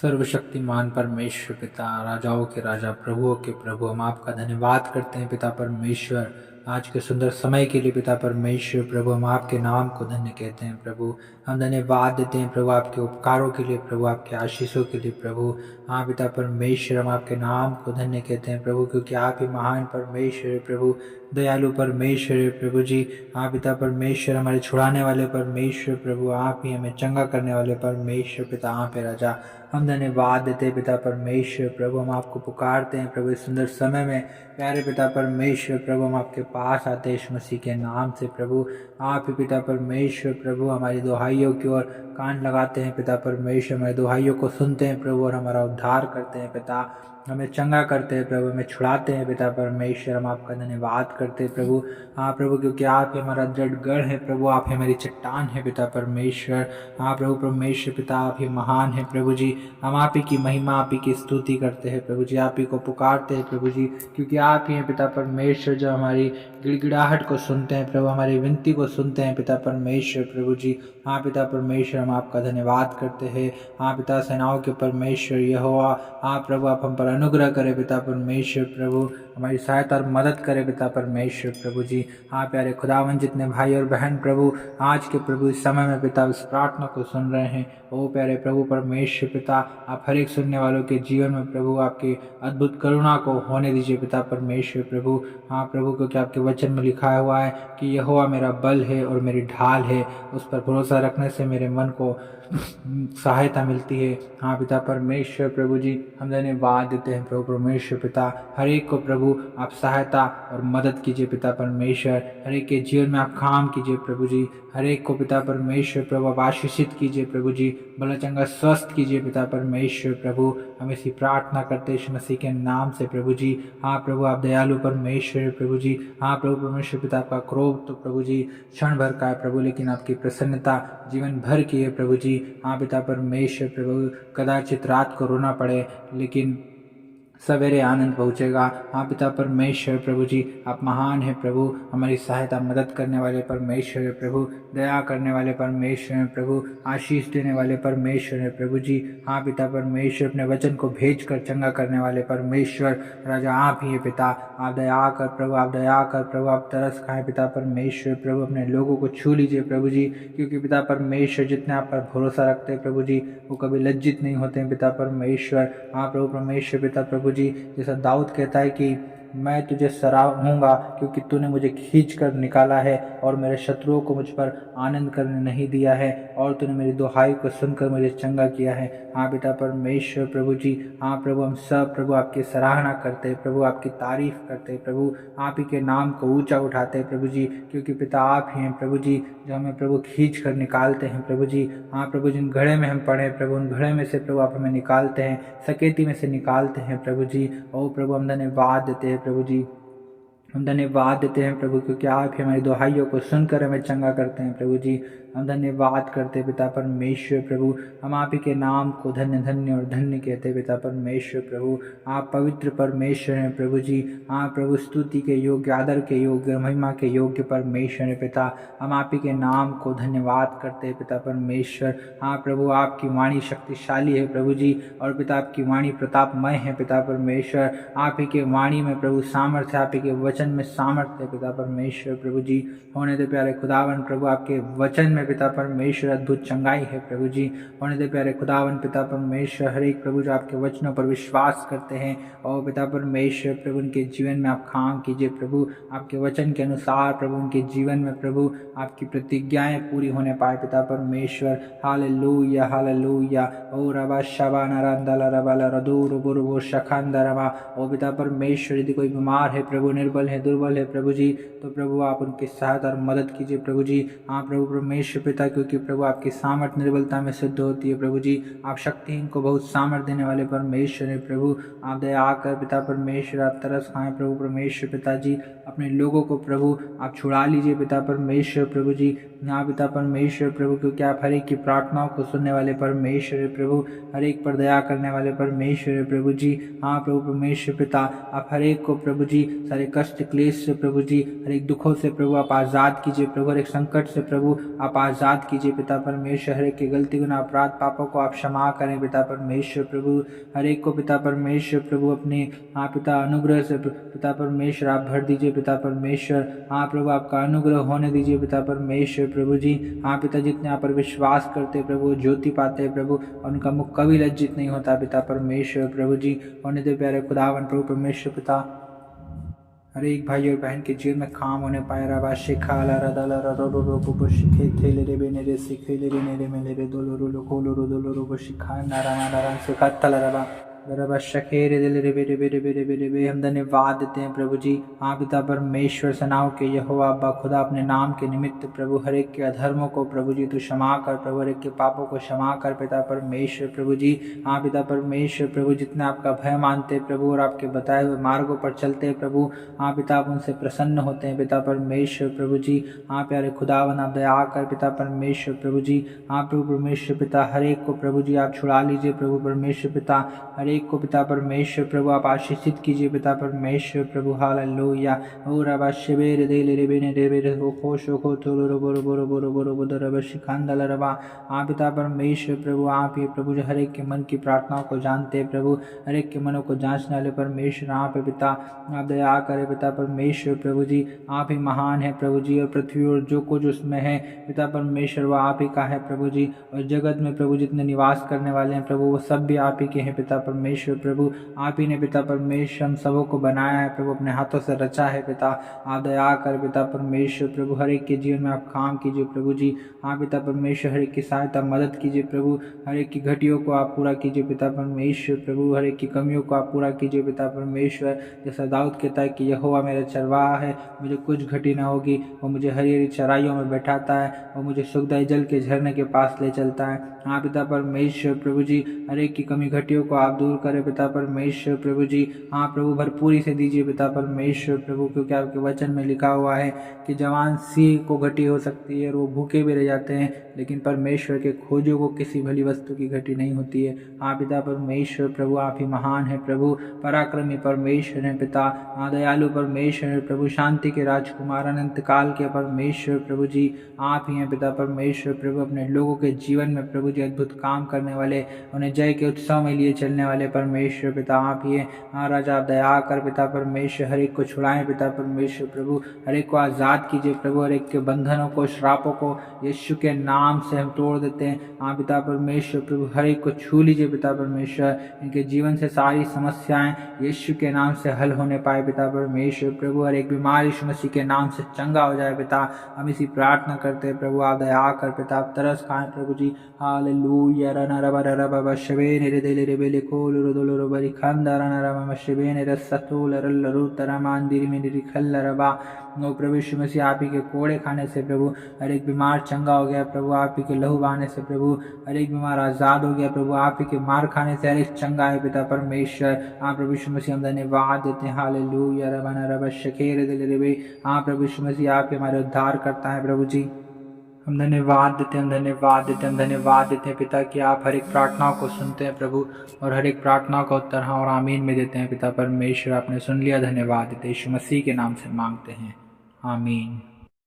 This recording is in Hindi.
सर्वशक्तिमान परमेश्वर पिता, राजाओं के राजा, प्रभुओं के प्रभु, हम आपका धन्यवाद करते हैं पिता परमेश्वर, आज के सुंदर समय के लिए पिता परमेश्वर। प्रभु, हम आपके नाम को धन्य कहते हैं प्रभु। हम धन्यवाद देते हैं प्रभु आपके उपकारों के लिए, प्रभु आपके आशीषों के लिए प्रभु। हाँ पिता परमेश्वर, हम आपके नाम को धन्य कहते हैं प्रभु, क्योंकि आप ही महान परमेश्वर है प्रभु, दयालु परमेश्वर है प्रभु जी। हाँ पिता परमेश्वर, हमारे छुड़ाने वाले परमेश्वर प्रभु, आप ही हमें चंगा करने वाले परमेश्वर पिता, आप है राजा। हम धन्यवाद देते हैं पिता परमेश्वर प्रभु, हम आपको पुकारते हैं प्रभु इस सुंदर समय में। प्यारे पिता परमेश्वर प्रभु, हम आपके पास आते हैं यीशु मसीह के नाम से प्रभु। आप ही पिता परमेश्वर प्रभु, हमारी दुहाइयों की ओर कान लगाते हैं पिता परमेश्वर, हमारी दुहाइयों को सुनते हैं प्रभु और हमारा उद्धार करते हैं पिता, हमें चंगा करते हैं प्रभु, हमें छुड़ाते हैं पिता परमेश्वर। हम आपका धन्यवाद करते हैं प्रभु। हाँ प्रभु, क्योंकि आप ही हमारा दृढ़ गढ़ है प्रभु, आप ही हमारी चट्टान है पिता परमेश्वर। हाँ प्रभु परमेश्वर पिता, आप ही महान है प्रभु जी। हम आप ही की महिमा, आप ही की स्तुति करते हैं प्रभु जी, आप ही को पुकारते हैं प्रभु जी, क्योंकि आप ही हैं पिता परमेश्वर जो हमारी गिड़गिड़ाहट को सुनते हैं प्रभु, हमारी विनती को सुनते हैं पिता परमेश्वर प्रभु जी। हाँ पिता परमेश्वर, हम आपका धन्यवाद करते हैं। हाँ पिता सेनाओं के परमेश्वर यहोवा, हाँ प्रभु आप हम पर अनुग्रह करें पिता परमेश्वर प्रभु, हमारी सहायता और मदद करें पिता परमेश्वर प्रभु जी। हाँ प्यारे खुदावन, जितने भाई और बहन प्रभु आज के प्रभु इस समय में पिता इस प्रार्थना को सुन रहे हैं, ओ प्यारे प्रभु परमेश्वर पिता, आप हर एक सुनने वालों के जीवन में प्रभु आपकी अद्भुत करुणा को होने दीजिए पिता परमेश्वर प्रभु। हाँ प्रभु, क्योंकि आपके वचन में लिखा हुआ है कि यहोवा मेरा बल है और मेरी ढाल है, उस पर भरोसा रखने से मेरे मन को सहायता मिलती है। हाँ पिता परमेश्वर प्रभु जी, हम धन्यवाद देते हैं प्रभु परमेश्वर पिता, हर एक को प्रभु आप सहायता और मदद कीजिए पिता परमेश्वर, हर एक के जीवन में आप काम कीजिए प्रभु जी, हर एक को पिता परमेश्वर प्रभु आप आशीषित कीजिए प्रभु जी, भला चंगा स्वस्थ कीजिए पिता परमेश्वर प्रभु। हम इसी प्रार्थना करते यीशु मसीह के नाम से प्रभु जी। हाँ प्रभु, आप दयालु परमेश्वर प्रभु जी। हाँ प्रभु परमेश्वर पिता, आपका क्रोध तो प्रभु जी क्षण भर का है प्रभु, लेकिन आपकी प्रसन्नता जीवन भर की है प्रभु जी। हाँ पिता परमेश्वर प्रभु, कदाचित रात को रोना पड़े लेकिन सवेरे आनंद पहुँचेगा। हाँ पिता परमेश्वर प्रभु जी, आप महान है प्रभु, हमारी सहायता मदद करने वाले परमेश्वर है प्रभु, दया करने वाले परमेश्वर है प्रभु, आशीष देने वाले परमेश्वर है प्रभु जी। हाँ पिता परमेश्वर, अपने वचन को भेज कर चंगा करने वाले परमेश्वर राजा आप ही है पिता। आप दया कर प्रभु, आप दया कर प्रभु, आप तरस खाएं पिता परमेश्वर प्रभु, अपने लोगों को छू लीजिए प्रभु जी, क्योंकि पिता परमेश्वर जितने आप पर भरोसा रखते हैं प्रभु जी, वो कभी लज्जित नहीं होते हैं पिता परमेश्वर। हाँ प्रभु परमेश्वर पिता प्रभु जी, जैसा दाऊद कहता है कि मैं तुझे सराहूंगा क्योंकि तूने मुझे खींच कर निकाला है और मेरे शत्रुओं को मुझ पर आनंद करने नहीं दिया है, और तूने मेरी दुहाई को सुनकर मुझे चंगा किया है। हाँ पिता परमेश्वर प्रभु जी। हाँ प्रभु, हम सब प्रभु आपकी सराहना करते हैं प्रभु, आपकी तारीफ करते हैं प्रभु, आप ही के नाम को ऊंचा उठाते हैं प्रभु जी, क्योंकि पिता आप ही हैं प्रभु जी जो हमें प्रभु खींच कर निकालते हैं प्रभु जी। हाँ प्रभु, जिन घड़े में हम पड़े प्रभु, उन घड़े में से प्रभु आप हमें निकालते हैं, सकेती में से निकालते हैं प्रभु जी। ओ प्रभु, हम धन्यवाद देते हैं प्रभु जी, हम धन्यवाद देते हैं प्रभु, क्योंकि आप ही हमारी दुहाइयों को सुनकर हमें चंगा करते हैं प्रभु जी। हम धन्यवाद करते हैं पिता परमेश्वर प्रभु, हम आप ही के नाम को धन्य धन्य और धन्य कहते हैं पिता परमेश्वर प्रभु। आप पवित्र परमेश्वर हैं प्रभु जी। हाँ प्रभु, स्तुति के योग्य, आदर के योग्य, महिमा के योग्य परमेश्वर है पिता। हम आप ही के नाम को धन्यवाद करते हैं पिता परमेश्वर। हाँ प्रभु, आपकी वाणी शक्तिशाली है प्रभु जी, और पिता आपकी वाणी प्रतापमय है पिता परमेश्वर। आप ही के वाणी में प्रभु सामर्थ्य, आप ही के वचन में सामर्थ्य है पिता परमेश्वर प्रभु जी। होने दे प्यारे खुदावन प्रभु, आपके वचन में पिता परमेश्वर अद्भुत चंगाई है प्रभु जी। होने दे प्यारे खुदावन पिता परमेश्वर, हर एक प्रभु जो आपके वचनों पर विश्वास करते हैं, और पिता परमेश्वर प्रभु उनके जीवन में आप काम कीजिए प्रभु, आपके वचन के अनुसार प्रभु उनके जीवन में प्रभु आपकी प्रतिज्ञाएं पूरी होने पाए पिता परमेश्वर। Hallelujah hallelujah. ओ रबा शबा नरंदला रबला रदूर बुरबो शखंदरमा। ओ पिता परमेश्वर, यदि कोई बीमार है प्रभु, निर्बल है, दुर्बल है प्रभु जी, तो प्रभु आप उनकी सहायता और मदद कीजिए प्रभु जी। हाँ प्रभु परमेश्वर पिता, क्योंकि प्रभु आपकी सामर्थ निर्बलता में सिद्ध होती है प्रभु जी। आप शक्तिहीन को बहुत सामर्थ देने वाले परमेश्वर है प्रभु। आप दया कर पिता परमेश्वर, आप तरस खाएं प्रभु परमेश्वर पिताजी, अपने लोगों को प्रभु आप छुड़ा लीजिए पिता परमेश्वर प्रभु जी। हाँ पिता परमेश्वर प्रभु, क्योंकि आप हर एक की प्रार्थनाओं को सुनने वाले परमेश्वर है प्रभु, हर एक पर दया करने वाले परमेश्वर है प्रभु जी। हाँ प्रभु परमेश्वर पिता, आप हर एक को प्रभु जी सारे कष्ट कष्ट क्लेश से प्रभु जी, हर एक दुखों से प्रभु आप आज़ाद कीजिए प्रभु, हर एक संकट से प्रभु आप आज़ाद कीजिए पिता परमेश्वर। हर एक की गलती गुनाह अपराध पापों को आप क्षमा करें पिता परमेश्वर प्रभु। हर एक को पिता परमेश्वर प्रभु अपने पिता अनुग्रह से पिता परमेश्वर आप भर दीजिए पिता परमेश्वर। प्रभु आपका अनुग्रह होने दीजिए पिता परमेश्वर प्रभु जी। पिता जितने आप पर विश्वास करते प्रभु ज्योति पाते प्रभु, और उनका मुख कभी लज्जित नहीं होता पिता परमेश्वर प्रभु जी। होने दे प्यारे खुदावन प्रभु परमेश्वर पिता, हर एक भाई और बहन के जीवन में काम होने पाए रबा शिखा ला रदा ला रो रो रो रो शिखे थे ले रे बेने रे सिखे ले रे मेरे में ले रे दो लो लो को लो रो रो शिखा नारा नारा सिखा तला रबा रबा शखेरे दिल रे बेरे बेरे बेरे बेरे बे। हम धन्यवाद देते हैं प्रभु जी पिता परमेश्वर सेनाओं के यहोवा अब्बा खुदा, अपने नाम के निमित्त प्रभु हर एक के अधर्मों को प्रभु जी तू क्षमा कर प्रभु, हर एक के पापों को क्षमा कर पिता परमेश्वर प्रभु जी। पिता परमेश्वर प्रभु जितने आपका भय मानते प्रभु और आपके बताए हुए मार्गों पर चलते प्रभु, पिता आप उनसे प्रसन्न होते हैं पिता परमेश्वर प्रभु जी। प्यारे खुदावन आप दया कर पिता परमेश्वर प्रभु जी। प्रभु परमेश्वर पिता हर एक को प्रभु जी आप छुड़ा लीजिए प्रभु परमेश्वर पिता, हर एक को पिता परमेश्वर प्रभु आप आशीषित कीजिए पिता परमेश्वर प्रभु। हालेलुया। ओ रबा शिवेर दे ले बेने रे बेरे हो खोशो खो तो रो बोरो बोरो बोरो बोरो बोरो रबा शिखांदल रबा। पिता परमेश्वर प्रभु आप ही प्रभु जो हर एक के मन की प्रार्थनाओं को जानते हैं प्रभु, हर एक के मनों को जांचने वाले परमेश्वर आप है पिता। आप दया करे पिता परमेश्वर प्रभु जी। आप ही महान है प्रभु जी, और पृथ्वी और जो कुछ उसमें है पिता परमेश्वर वो आप ही का है प्रभु जी। और जगत में प्रभु जितने निवास करने वाले हैं प्रभु वो सब भी आप ही के हैं पिता परमेश्वर प्रभु। आप ही ने पिता परमेश्वर हम सबों को बनाया है प्रभु, अपने हाथों से रचा है पिता। आप दया कर पिता परमेश्वर प्रभु, हर एक के जीवन में आप काम कीजिए प्रभु जी। पिता परमेश्वर हर एक की सहायता मदद कीजिए प्रभु, हर एक की घटियों को आप पूरा कीजिए पिता परमेश्वर प्रभु, हर एक की कमियों को आप पूरा कीजिए पिता परमेश्वर। जैसा दाऊद कहता है कि यहोवा मेरा चरवाहा है, मुझे कुछ घटी न होगी, वो मुझे हरी हरी चराइयों में बैठाता है, वो मुझे सुखदायी जल के झरने के पास ले चलता है। पिता परमेश्वर प्रभु जी, हर एक की कमी घटियों को आप दूर करें पिता परमेश्वर प्रभु जी। प्रभु भरपूरी से दीजिए पिता परमेश्वर प्रभु, क्योंकि आपके वचन में लिखा हुआ है कि जवान सी को घटी हो सकती है और वो भूखे भी रह जाते हैं, लेकिन परमेश्वर के खोजों को किसी भली वस्तु की घटी नहीं होती है। पिता परमेश्वर प्रभु आप ही महान है प्रभु, पराक्रमी परमेश्वर है पिता, दयालु परमेश्वर है प्रभु, शांति के राजकुमार, अनंत काल के परमेश्वर प्रभु जी। आप ही हैं पिता परमेश्वर प्रभु, अपने लोगों के जीवन में प्रभु जी अद्भुत काम करने वाले, उन्हें जय के उत्सव में लिए चलने वाले परमेश्वर पिता आप ही हैं। राजा आप दया कर पिता परमेश्वर, हर एक को छुड़ाएं पिता परमेश्वर प्रभु, हर एक को आज़ाद कीजिए प्रभु, हर एक के बंधनों को श्रापों को यीशु के नाम से हम तोड़ देते हैं। पिता परमेश्वर प्रभु, हर एक को छू लीजिए पिता परमेश्वर, इनके जीवन से सारी समस्याएं यीशु के नाम से हल होने पाए पिता परमेश्वर प्रभु, हर एक बीमारी यीशु मसीह के नाम से चंगा हो जाए पिता। हम इसी प्रार्थना करते हैं प्रभु, आप दया कर पिता, आप तरस खाएं प्रभु जी। हालेलुया। रना रबा रबा शबे ने रे दे रे बेले को लो दो लो बरी खंदा रना रबा शबे ने रसतुल रल्लरु तरा मंदिर में रिखल रबा। नो प्रभु यीशु मसीह, आप ही के कोड़े खाने से प्रभु हर एक बीमार चंगा हो गया प्रभु, आप ही के लहू बहाने से प्रभु हर एक बीमार आज़ाद हो गया प्रभु, आप ही के मार खाने से हर एक चंगा है पिता परमेश्वर। प्रभु यीशु मसीह हम धन्यवाद देते हैं। हालेलुया। रबना रबा शकेर दिल रे। प्रभु यीशु मसीह आप हमारे उद्धार करता है प्रभु जी। हम धन्यवाद देते हैं, हम धन्यवाद देते हैं, हम धन्यवाद देते हैं पिता कि आप हर एक प्रार्थनाओं को सुनते हैं प्रभु, और हर एक प्रार्थनाओं का उत्तर हाँ और आमीन में देते हैं पिता परमेश्वर। आपने सुन लिया, धन्यवाद देते हैं, यीशु मसीह के नाम से मांगते हैं, आमीन।